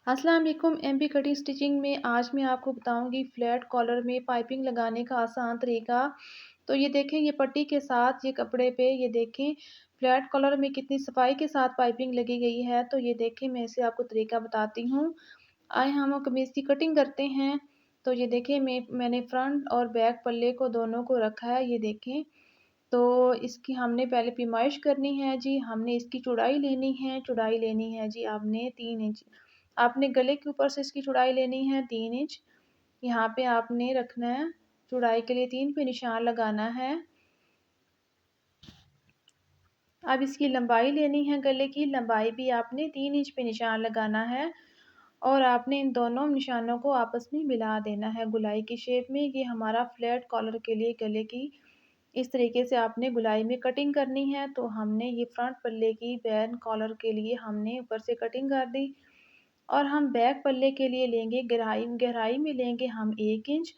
अस्सलाम वालेकुम। MP cutting stitching में आज मैं आपको बताऊंगी फ्लैट कॉलर में पाइपिंग लगाने का आसान तरीका। तो ये देखें, ये पट्टी के साथ ये कपड़े पे ये देखें फ्लैट कॉलर में कितनी सफाई के साथ पाइपिंग लगी गई है। तो ये देखें, मैं इसे आपको तरीका बताती हूँ। आए हम कमीज़ की कटिंग करते हैं। तो ये देखें, मैंने फ्रंट और बैक पल्ले को दोनों को रखा है। ये देखें, तो इसकी हमने पहले पैमाइश करनी है जी। हमने इसकी चौड़ाई लेनी है जी। आपने 3 इंच, आपने गले के ऊपर से इसकी चौड़ाई लेनी है 3 इंच। यहाँ पे आपने रखना है चौड़ाई के लिए 3 पे निशान लगाना है। अब इसकी लंबाई लेनी है, गले की लंबाई भी आपने 3 इंच पे निशान लगाना है और आपने इन दोनों निशानों को आपस में मिला देना है गुलाई की शेप में। ये हमारा फ्लैट कॉलर के लिए गले की इस तरीके से आपने गुलाई में कटिंग करनी है। तो हमने ये फ्रंट पल्ले की बैन कॉलर के लिए हमने ऊपर से कटिंग कर दी और हम बैक पल्ले के लिए लेंगे गहराई गहराई में लेंगे हम 1 इंच।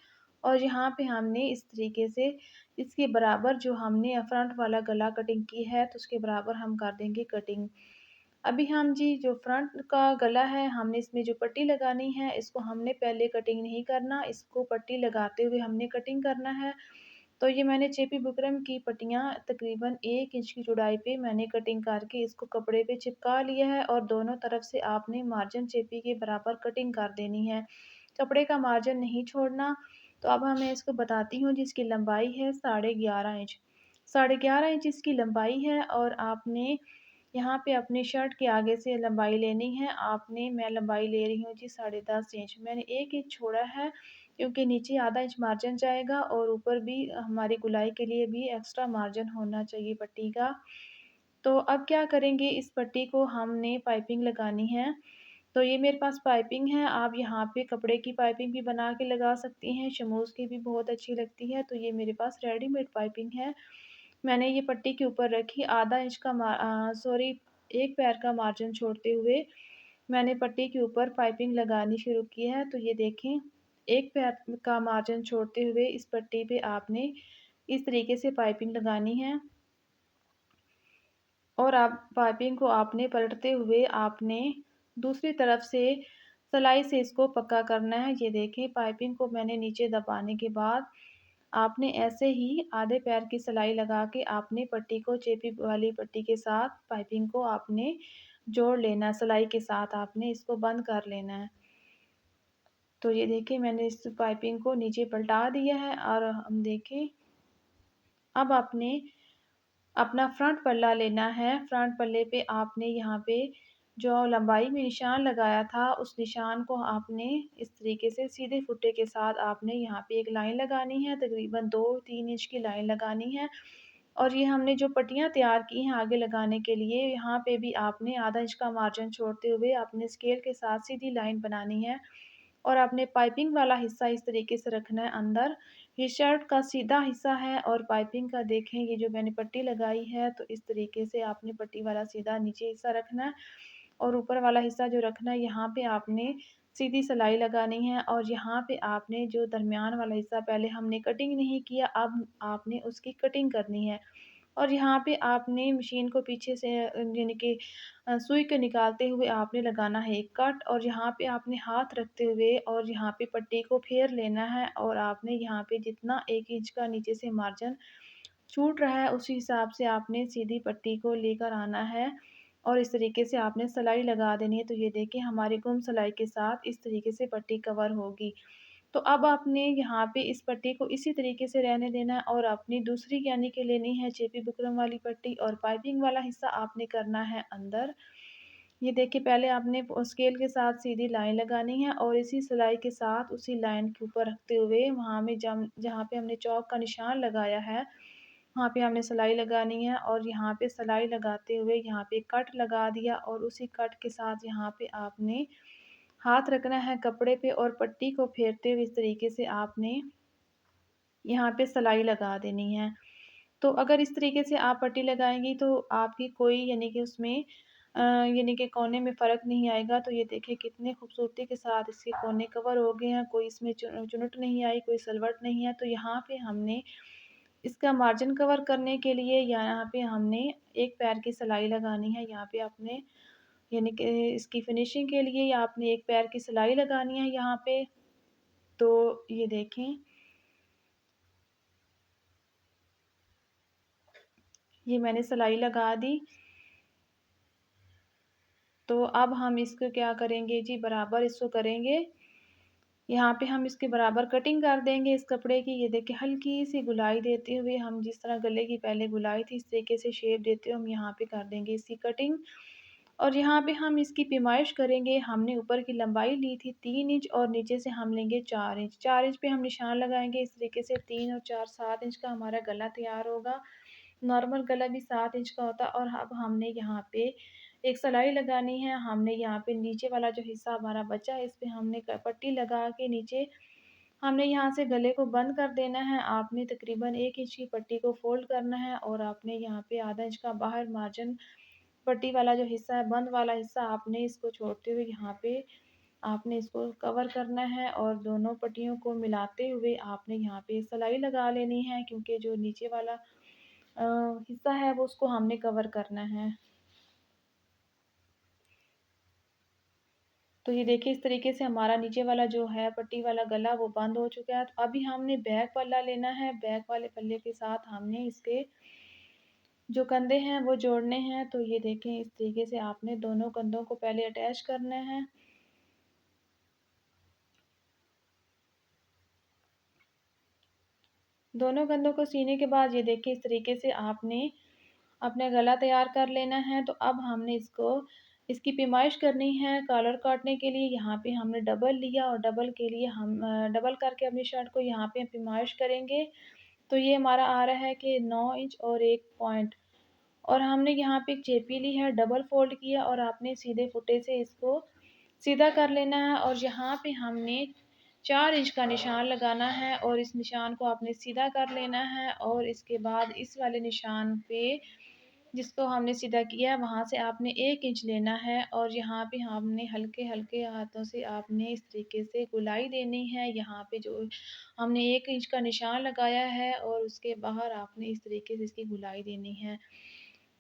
और यहाँ पे हमने इस तरीके से इसके बराबर जो हमने फ्रंट वाला गला कटिंग की है तो उसके बराबर हम कर देंगे कटिंग। अभी हम जी जो फ्रंट का गला है हमने इसमें जो पट्टी लगानी है इसको हमने पहले कटिंग नहीं करना, इसको पट्टी लगाते हुए हमने कटिंग करना है। तो ये मैंने चेपी बुकरम की पट्टियाँ तकरीबन 1 इंच की चौड़ाई पे मैंने कटिंग करके इसको कपड़े पे चिपका लिया है और दोनों तरफ से आपने मार्जिन चेपी के बराबर कटिंग कर देनी है, कपड़े का मार्जिन नहीं छोड़ना। तो अब मैं इसको बताती हूँ जिसकी लंबाई है 11.5 इंच, 11.5 इंच इसकी लंबाई है। और आपने यहाँ पे अपनी शर्ट के आगे से लंबाई लेनी है। मैं लंबाई ले रही हूँ जी 10.5 इंच। मैंने 1 इंच छोड़ा है क्योंकि नीचे आधा इंच मार्जिन जाएगा और ऊपर भी हमारी गुलाई के लिए भी एक्स्ट्रा मार्जिन होना चाहिए पट्टी का। तो अब क्या करेंगे, इस पट्टी को हमने पाइपिंग लगानी है। तो ये मेरे पास पाइपिंग है, आप यहाँ पे कपड़े की पाइपिंग भी बना के लगा सकती हैं, शमूज़ की भी बहुत अच्छी लगती है। तो ये मेरे पास रेडीमेड पाइपिंग है। मैंने ये पट्टी के ऊपर रखी, आधा इंच का सॉरी 1 पैर का मार्जिन छोड़ते हुए मैंने पट्टी के ऊपर पाइपिंग लगानी शुरू की है। तो ये देखें, 1 पैर का मार्जिन छोड़ते हुए इस पट्टी पे आपने इस तरीके से पाइपिंग लगानी है और आप पाइपिंग को आपने पलटते हुए आपने दूसरी तरफ से सिलाई से इसको पक्का करना है। ये देखें, पाइपिंग को मैंने नीचे दबाने के बाद आपने ऐसे ही आधे पैर की सिलाई लगा के आपने पट्टी को चेपी वाली पट्टी के साथ पाइपिंग को आपने जोड़ लेना है, सिलाई के साथ आपने इसको बंद कर लेना है। तो ये देखिए, मैंने इस पाइपिंग को नीचे पलटा दिया है और हम देखें, अब आपने अपना फ्रंट पल्ला लेना है। फ्रंट पल्ले पे आपने यहाँ पे जो लंबाई में निशान लगाया था उस निशान को आपने इस तरीके से सीधे फुट्टे के साथ आपने यहाँ पे एक लाइन लगानी है, तकरीबन 2-3 इंच की लाइन लगानी है। और ये हमने जो पट्टियाँ तैयार की हैं आगे लगाने के लिए, यहाँ पे भी आपने आधा इंच का मार्जिन छोड़ते हुए आपने स्केल के साथ सीधी लाइन बनानी है और आपने पाइपिंग वाला हिस्सा इस तरीके से रखना है अंदर। ये शर्ट का सीधा हिस्सा है और पाइपिंग का देखें, ये जो मैंने पट्टी लगाई है तो इस तरीके से आपने पट्टी वाला सीधा नीचे हिस्सा रखना है और ऊपर वाला हिस्सा जो रखना है यहाँ पे आपने सीधी सिलाई लगानी है। और यहाँ पे आपने जो दरमियान वाला हिस्सा पहले हमने कटिंग नहीं किया, अब आपने उसकी कटिंग करनी है। और यहाँ पे आपने मशीन को पीछे से यानी कि सुई को निकालते हुए आपने लगाना है एक कट और यहाँ पे आपने हाथ रखते हुए और यहाँ पे पट्टी को फेर लेना है और आपने यहाँ पे जितना 1 इंच का नीचे से मार्जिन छूट रहा है उसी हिसाब से आपने सीधी पट्टी को लेकर आना है और इस तरीके से आपने सिलाई लगा देनी है। तो ये देखिए, हमारी गुम सिलाई के साथ इस तरीके से पट्टी कवर होगी। तो अब आपने यहाँ पे इस पट्टी को इसी तरीके से रहने देना है और अपनी दूसरी यानी कि लेनी है चेपी बुकरम वाली पट्टी और पाइपिंग वाला हिस्सा आपने करना है अंदर। ये देखिए, पहले आपने स्केल के साथ सीधी लाइन लगानी है और इसी सिलाई के साथ उसी लाइन के ऊपर रखते हुए वहाँ में जहाँ पे हमने चौक का निशान लगाया है वहाँ पे हमने सिलाई लगानी है और यहाँ पे सिलाई लगाते हुए यहाँ पे कट लगा दिया और उसी कट के साथ यहाँ पे आपने हाथ रखना है कपड़े पे और पट्टी को फेरते हुए इस तरीके से आपने यहाँ पे सिलाई लगा देनी है। तो अगर इस तरीके से आप पट्टी लगाएँगी तो आपकी कोई यानी कि उसमें यानी कि कोने में फ़र्क नहीं आएगा। तो ये देखिए, कितने खूबसूरती के साथ इसके कोने कवर हो गए हैं, कोई इसमें चुनट नहीं आई, कोई सलवट नहीं है। तो यहाँ पे हमने इसका मार्जिन कवर करने के लिए यहाँ पे हमने एक पैर की सिलाई लगानी है। यहाँ पे आपने यानी कि इसकी फिनिशिंग के लिए आपने एक पैर की सिलाई लगानी है यहाँ पे। तो ये देखें, ये मैंने सिलाई लगा दी। तो अब हम इसको क्या करेंगे जी, बराबर इसको करेंगे। यहाँ पे हम इसके बराबर कटिंग कर देंगे इस कपड़े की। ये देखिए हल्की सी गुलाई देते हुए, हम जिस तरह गले की पहले गुलाई थी इस तरीके से शेप देते हुए हम यहाँ पे कर देंगे इसकी कटिंग। और यहाँ पे हम इसकी पैमाइश करेंगे। हमने ऊपर की लंबाई ली थी 3 इंच और नीचे से हम लेंगे 4 इंच। 4 इंच पे हम निशान लगाएंगे इस तरीके से। 3 और 4 7 इंच का हमारा गला तैयार होगा। नॉर्मल गला भी 7 इंच का होता है। और अब हमने यहाँ पे एक सिलाई लगानी है। हमने यहाँ पे नीचे वाला जो हिस्सा हमारा बचा है इस पे हमने पट्टी लगा के नीचे हमने यहाँ से गले को बंद कर देना है। आपने तकरीबन 1 इंच की पट्टी को फोल्ड करना है और आपने यहाँ पे आधा इंच का बाहर मार्जिन, पट्टी वाला जो हिस्सा है बंद वाला हिस्सा, आपने इसको छोड़ते हुए यहाँ पे आपने इसको कवर करना है और दोनों पट्टियों को मिलाते हुए आपने यहाँ पे सिलाई लगा लेनी है, क्योंकि जो नीचे वाला हिस्सा है वो उसको हमने कवर करना है। तो ये देखिए इस तरीके से हमारा नीचे वाला जो है पट्टी वाला गला वो बंद हो चुका है। तो अभी हमने बैक पल्ला लेना है। बैक वाले पल्ले के साथ हमने इसके जो कंधे हैं वो जोड़ने हैं। तो ये देखें इस तरीके से आपने दोनों कंधों को पहले अटैच करना है। दोनों कंधों को सीने के बाद ये देखिए इस तरीके से आपने अपना गला तैयार कर लेना है। तो अब हमने इसकी पैमाइश करनी है। कॉलर काटने के लिए यहाँ पे हमने डबल लिया और डबल के लिए हम डबल करके अपनी शर्ट को यहाँ पे पैमाइश करेंगे। तो ये हमारा आ रहा है कि 9 इंच और 1 पॉइंट। और हमने यहाँ पे एक चेपी ली है, डबल फोल्ड किया और आपने सीधे फुटे से इसको सीधा कर लेना है। और यहाँ पे हमने 4 इंच का निशान लगाना है और इस निशान को आपने सीधा कर लेना है। और इसके बाद इस वाले निशान पे जिसको हमने सीधा किया है वहाँ से आपने 1 इंच लेना है और यहाँ पे हमने हल्के-हल्के हाथों से आपने इस तरीके से गोलाई देनी है। यहाँ पे जो हमने 1 इंच का निशान लगाया है और उसके बाहर आपने इस तरीके से इसकी गोलाई देनी है।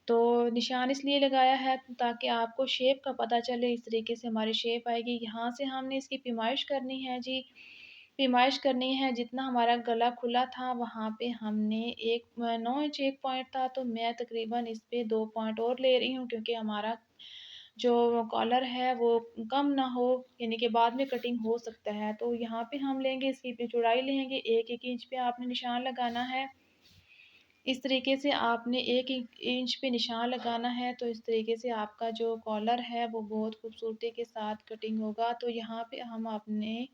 तो निशान इसलिए लगाया है ताकि आपको शेप का पता चले। इस तरीके से हमारी शेप आएगी। यहाँ से हमने इसकी पैमाइश करनी है जी। पैमाइश करनी है जितना हमारा गला खुला था वहाँ पे हमने 9 इंच 1 पॉइंट था, तो मैं तकरीबन इस पे 2 पॉइंट और ले रही हूँ, क्योंकि हमारा जो कॉलर है वो कम ना हो, यानी कि बाद में कटिंग हो सकता है। तो यहाँ पे हम लेंगे इसकी भी चौड़ाई लेंगे 1-1 इंच पे आपने निशान लगाना है। इस तरीके से आपने 1 इंच पे निशान लगाना है। तो इस तरीके से आपका जो कॉलर है वो बहुत खूबसूरती के साथ कटिंग होगा। तो यहाँ पे हम अपने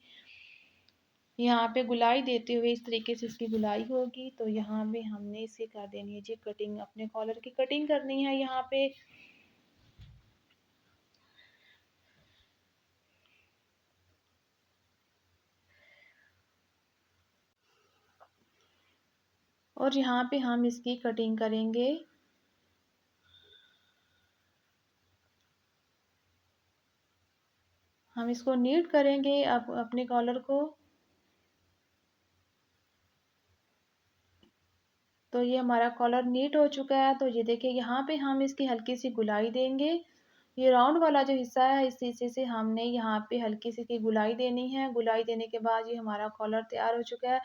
यहाँ पे गुलाई देते हुए इस तरीके से इसकी गुलाई होगी। तो यहाँ पे हमने इसे कर देनी है जी कटिंग, अपने कॉलर की कटिंग करनी है यहाँ पे। और यहाँ पे हम इसकी कटिंग करेंगे। हम इसको नीट करेंगे अपने कॉलर को। तो ये हमारा कॉलर नीट हो चुका है। तो ये देखिए यहाँ पे हम इसकी हल्की सी गुलाई देंगे। ये राउंड वाला जो हिस्सा है इस हिस्से से हमने यहाँ पे हल्की सी की गुलाई देनी है। गुलाई देने के बाद ये हमारा कॉलर तैयार हो चुका है।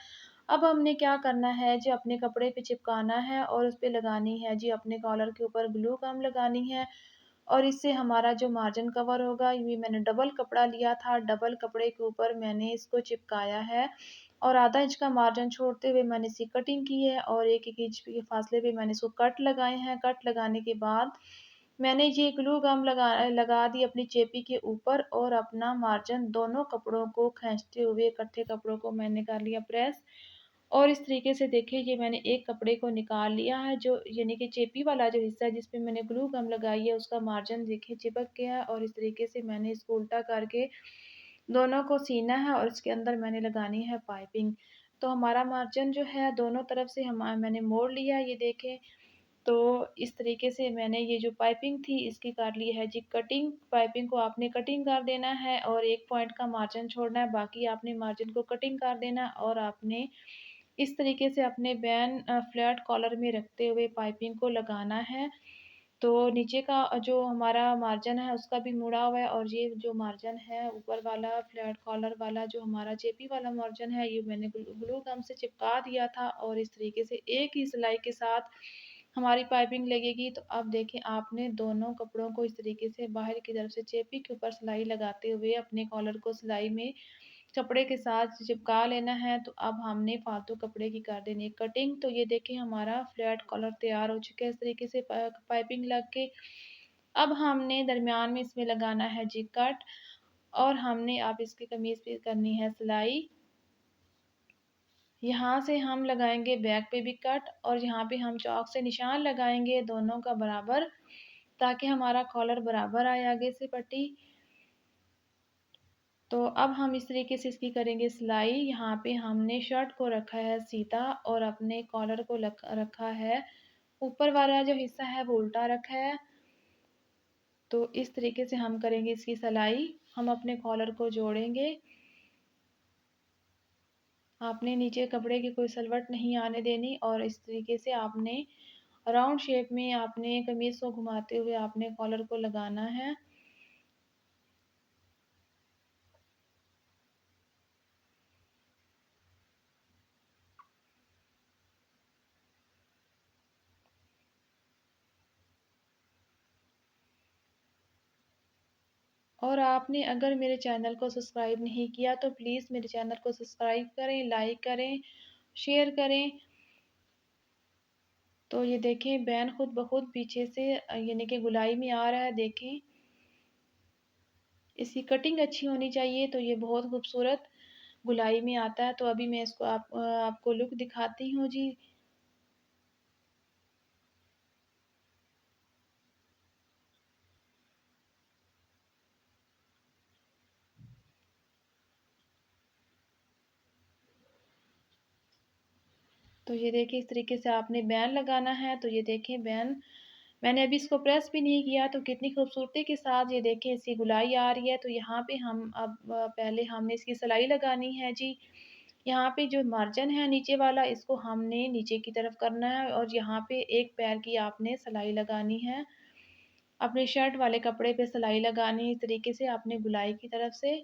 अब हमने क्या करना है जी, अपने कपड़े पे चिपकाना है और उस पे लगानी है जी अपने कॉलर के ऊपर ग्लू गम लगानी है। और इससे हमारा जो मार्जिन कवर होगा, ये मैंने डबल कपड़ा लिया था, डबल कपड़े के ऊपर मैंने इसको चिपकाया है और आधा इंच का मार्जिन छोड़ते हुए मैंने इसकी कटिंग की है और 1-1 इंच के फासले पे मैंने इसको कट लगाए हैं। कट लगाने के बाद मैंने ये ग्लू गम लगा दी अपनी चेपी के ऊपर और अपना मार्जिन दोनों कपड़ों को खींचते हुए इकट्ठे कपड़ों को मैंने कर लिया प्रेस। और इस तरीके से देखिए ये मैंने एक कपड़े को निकाल लिया है, जो यानी कि चेपी वाला जो हिस्सा है जिस पे मैंने ग्लू गम लगाई है उसका मार्जिन देखिए चिपक गया है। और इस तरीके से मैंने इसको उल्टा करके दोनों को सीना है और इसके अंदर मैंने लगानी है पाइपिंग। तो हमारा मार्जिन जो है दोनों तरफ से मैंने मोड़ लिया, ये देखें। तो इस तरीके से मैंने ये जो पाइपिंग थी इसकी कर ली है जी कटिंग। पाइपिंग को आपने कटिंग कर देना है और 1 पॉइंट का मार्जिन छोड़ना है, बाकी आपने मार्जिन को कटिंग कर देना और आपने इस तरीके से अपने फ्लैट कॉलर में रखते हुए पाइपिंग को लगाना है। तो नीचे का जो हमारा मार्जिन है उसका भी मुड़ा हुआ है, और ये जो मार्जिन है ऊपर वाला फ्लैट कॉलर वाला जो हमारा चेपी वाला मार्जिन है, ये मैंने ग्लू गम से चिपका दिया था, और इस तरीके से एक ही सिलाई के साथ हमारी पाइपिंग लगेगी। तो अब देखें, आपने दोनों कपड़ों को इस तरीके से बाहर की तरफ से चेपी के ऊपर सिलाई लगाते हुए अपने कॉलर को सिलाई में कपड़े के साथ चिपका लेना है। तो अब हमने फालतू कपड़े की कर देनी है कटिंग। तो ये देखिए हमारा फ्लैट कॉलर तैयार हो चुका है इस तरीके से पाइपिंग लग के। अब हमने दरमियान में इसमें लगाना है जी कट, और हमने अब इसकी कमीज पे करनी है सिलाई। यहाँ से हम लगाएंगे बैक पे भी कट, और यहाँ पे हम चौक से निशान लगाएंगे दोनों का बराबर, ताकि हमारा कॉलर बराबर आए आगे से पट्टी। तो अब हम इस तरीके से इसकी करेंगे सिलाई। यहाँ पे हमने शर्ट को रखा है सीधा, और अपने कॉलर को रखा है, ऊपर वाला जो हिस्सा है वो उल्टा रखा है। तो इस तरीके से हम करेंगे इसकी सिलाई। हम अपने कॉलर को जोड़ेंगे। आपने नीचे कपड़े की कोई सलवट नहीं आने देनी, और इस तरीके से आपने राउंड शेप में आपने कमीज को घुमाते हुए आपने कॉलर को लगाना है। और आपने अगर मेरे चैनल को सब्सक्राइब नहीं किया तो प्लीज़ मेरे चैनल को सब्सक्राइब करें, लाइक करें, शेयर करें। तो ये देखें बैन खुद ब खुद पीछे से यानी कि गुलाई में आ रहा है, देखें। इसकी कटिंग अच्छी होनी चाहिए, तो ये बहुत खूबसूरत गुलाई में आता है। तो अभी मैं इसको आपको लुक दिखाती हूँ जी। तो ये देखिए इस तरीके से आपने बैन लगाना है। तो ये देखें बैन मैंने अभी इसको प्रेस भी नहीं किया, तो कितनी खूबसूरती के साथ ये देखें इसकी गुलाई आ रही है। तो यहाँ पे हम अब पहले हमने इसकी सिलाई लगानी है जी। यहाँ पे जो मार्जिन है नीचे वाला, इसको हमने नीचे की तरफ करना है, और यहाँ पे एक पैर की आपने सिलाई लगानी है। अपने शर्ट वाले कपड़े पे सिलाई लगानी है इस तरीके से अपने गुलाई की तरफ से।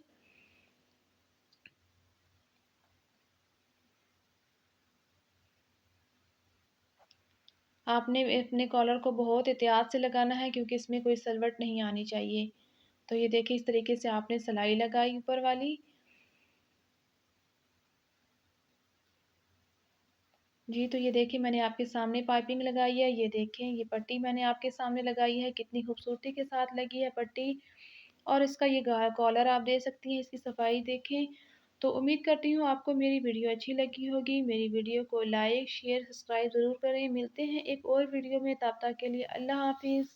आपने अपने कॉलर को बहुत एहतियात से लगाना है, क्योंकि इसमें कोई सलवट नहीं आनी चाहिए। तो ये देखिए इस तरीके से आपने सिलाई लगाई ऊपर वाली। जी, तो ये देखिए मैंने आपके सामने पाइपिंग लगाई है। ये देखें ये पट्टी मैंने आपके सामने लगाई है, कितनी खूबसूरती के साथ लगी है पट्टी। और इसका ये कॉलर आप दे सकती हैं, इसकी सफाई देखें। तो उम्मीद करती हूँ आपको मेरी वीडियो अच्छी लगी होगी। मेरी वीडियो को लाइक शेयर सब्सक्राइब ज़रूर करें। मिलते हैं एक और वीडियो में, तब तक के लिए अल्लाह हाफिज़।